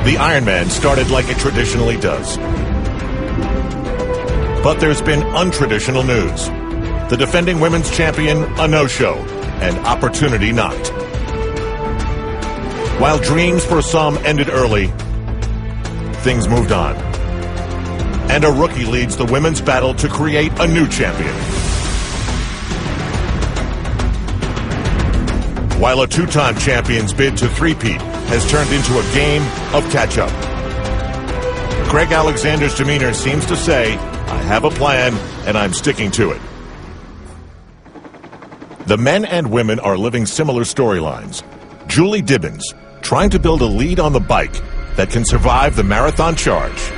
The Ironman started like it traditionally does. But there's been untraditional news. The defending women's champion, a no-show, and opportunity knocked. While dreams for some ended early, things moved on. And a rookie leads the women's battle to create a new champion. While a two-time champion's bid to three-peat has turned into a game of catch-up. Craig Alexander's demeanor seems to say, I have a plan, and I'm sticking to it. The men and women are living similar storylines. Julie Dibbins, trying to build a lead on the bike that can survive the marathon charge.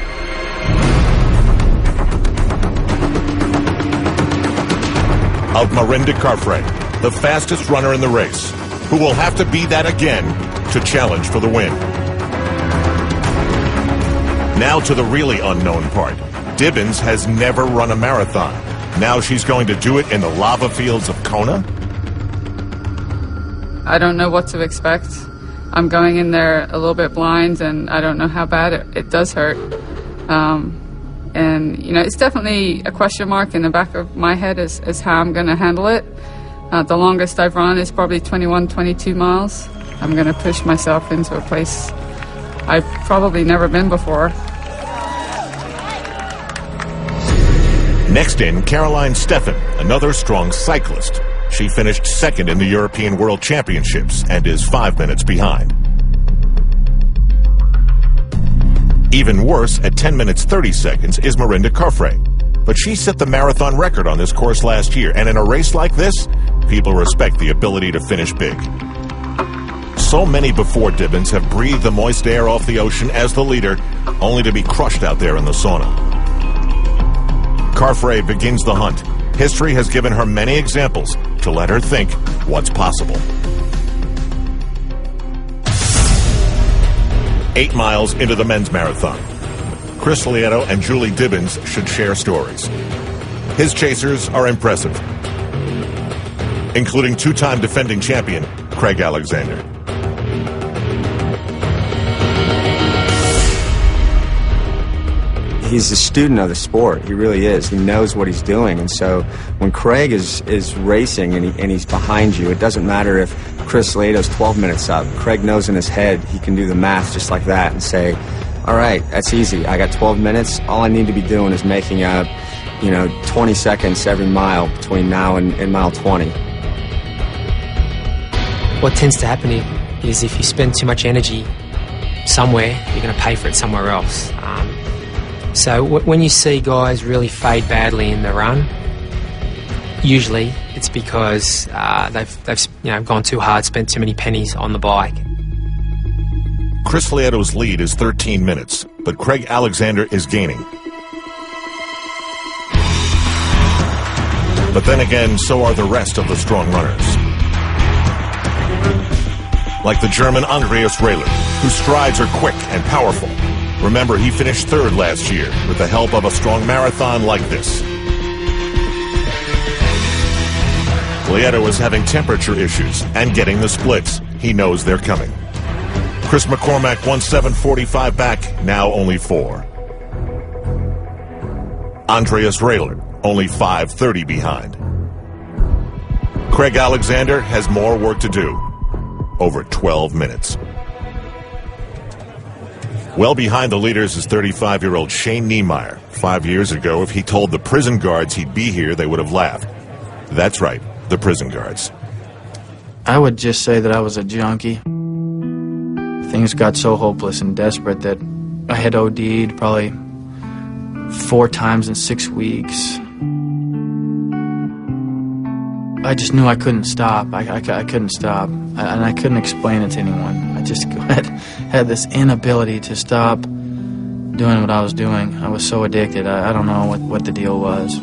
Of Mirinda Carfrae, the fastest runner in the race, who will have to be that again to challenge for the win. Now to the really unknown part. Dibbins has never run a marathon. Now she's going to do it in the lava fields of Kona? I don't know what to expect. I'm going in there a little bit blind, and I don't know how bad it does hurt. And, you know, it's definitely a question mark in the back of my head as how I'm going to handle it. The longest I've run is probably 21, 22 miles. I'm going to push myself into a place I've probably never been before. Next in, Caroline Steffen, another strong cyclist. She finished second in the European World Championships and is 5 minutes behind. Even worse, at 10 minutes 30 seconds, is Mirinda Carfrae. But she set the marathon record on this course last year, and in a race like this, people respect the ability to finish big. So many before Dibbins have breathed the moist air off the ocean as the leader, only to be crushed out there in the sauna. Carfrae begins the hunt. History has given her many examples to let her think what's possible. 8 miles into the men's marathon. Chris Lieto and Julie Dibbins should share stories. His chasers are impressive, including two-time defending champion Craig Alexander. He's a student of the sport. He really is. He knows what he's doing. And so when Craig is racing and he's behind you, it doesn't matter if Chris Lieto's 12 minutes up. Craig knows in his head he can do the math just like that and say, all right, that's easy. I got 12 minutes. All I need to be doing is making up, 20 seconds every mile between now and mile 20. What tends to happen is if you spend too much energy somewhere, you're going to pay for it somewhere else. So when you see guys really fade badly in the run, usually it's because they've gone too hard, spent too many pennies on the bike. Chris Lieto's lead is 13 minutes, but Craig Alexander is gaining. But then again, so are the rest of the strong runners. Like the German Andreas Raylert, whose strides are quick and powerful. Remember, he finished third last year with the help of a strong marathon like this. Lieto is having temperature issues and getting the splits. He knows they're coming. Chris McCormack won 7:45 back, now only 4. Andreas Raylert, only 5:30 behind. Craig Alexander has more work to do. Over 12 minutes. Well behind the leaders is 35-year-old Shane Niemeyer. 5 years ago, if he told the prison guards he'd be here, they would have laughed. That's right, the prison guards. I would just say that I was a junkie. Things got so hopeless and desperate that I had OD'd probably 4 times in 6 weeks. I just knew I couldn't stop. I couldn't stop, and I couldn't explain it to anyone. I just had this inability to stop doing what I was doing. I was so addicted. I don't know what the deal was.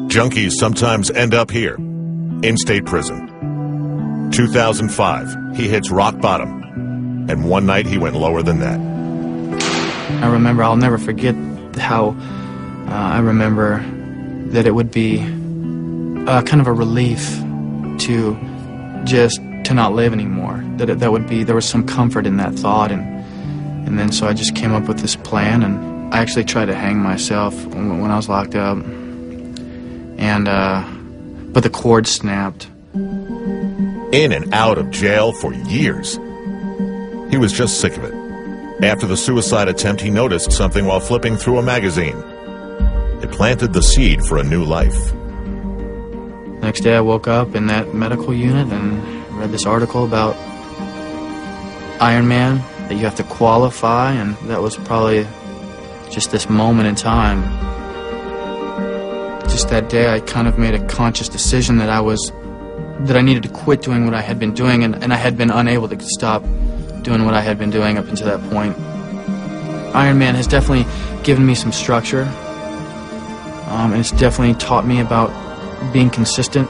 Junkies sometimes end up here, in state prison. 2005, he hits rock bottom, and one night he went lower than that. I remember, I'll never forget how I remember that it would be kind of a relief to just to not live anymore. There was some comfort in that thought, and then so I just came up with this plan, and I actually tried to hang myself when I was locked up, and but the cord snapped. In and out of jail for years. He was just sick of it. After the suicide attempt, he noticed something while flipping through a magazine. It planted the seed for a new life. Next day I woke up in that medical unit and read this article about Ironman, that you have to qualify, and that was probably just this moment in time. Just that day I kind of made a conscious decision that I needed to quit doing what I had been doing, and I had been unable to stop doing what I had been doing up until that point. Ironman has definitely given me some structure, and it's definitely taught me about being consistent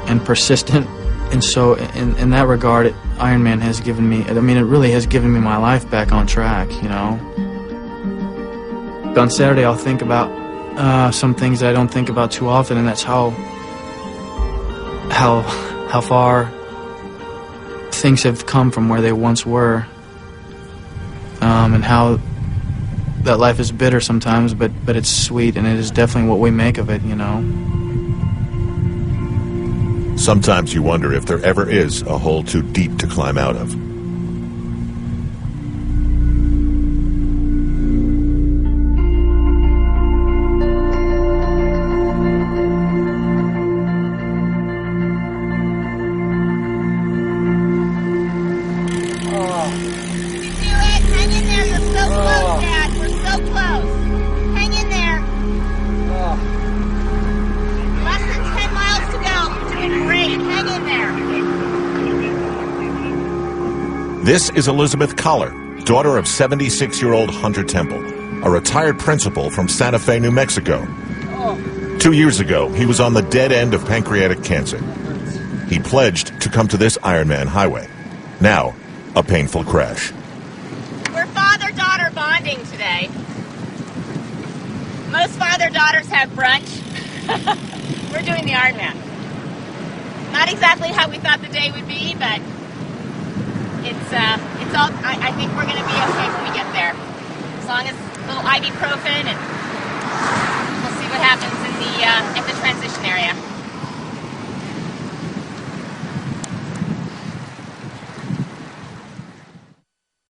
and persistent, and so in that regard, Ironman has given me, it really has given me my life back on track, you know. On Saturday I'll think about some things that I don't think about too often, and that's how far things have come from where they once were, and how that life is bitter sometimes, but it's sweet, and it is definitely what we make of it, you know. Sometimes you wonder if there ever is a hole too deep to climb out of. This is Elizabeth Collar, daughter of 76-year-old Hunter Temple, a retired principal from Santa Fe, New Mexico. 2 years ago, he was on the dead end of pancreatic cancer. He pledged to come to this Ironman highway. Now, a painful crash. We're father-daughter bonding today. Most father-daughters have brunch. We're doing the Ironman. Not exactly how we thought the day would be, but it's all. I think we're going to be okay when we get there. As long as a little ibuprofen, and we'll see what happens in the at the transition area.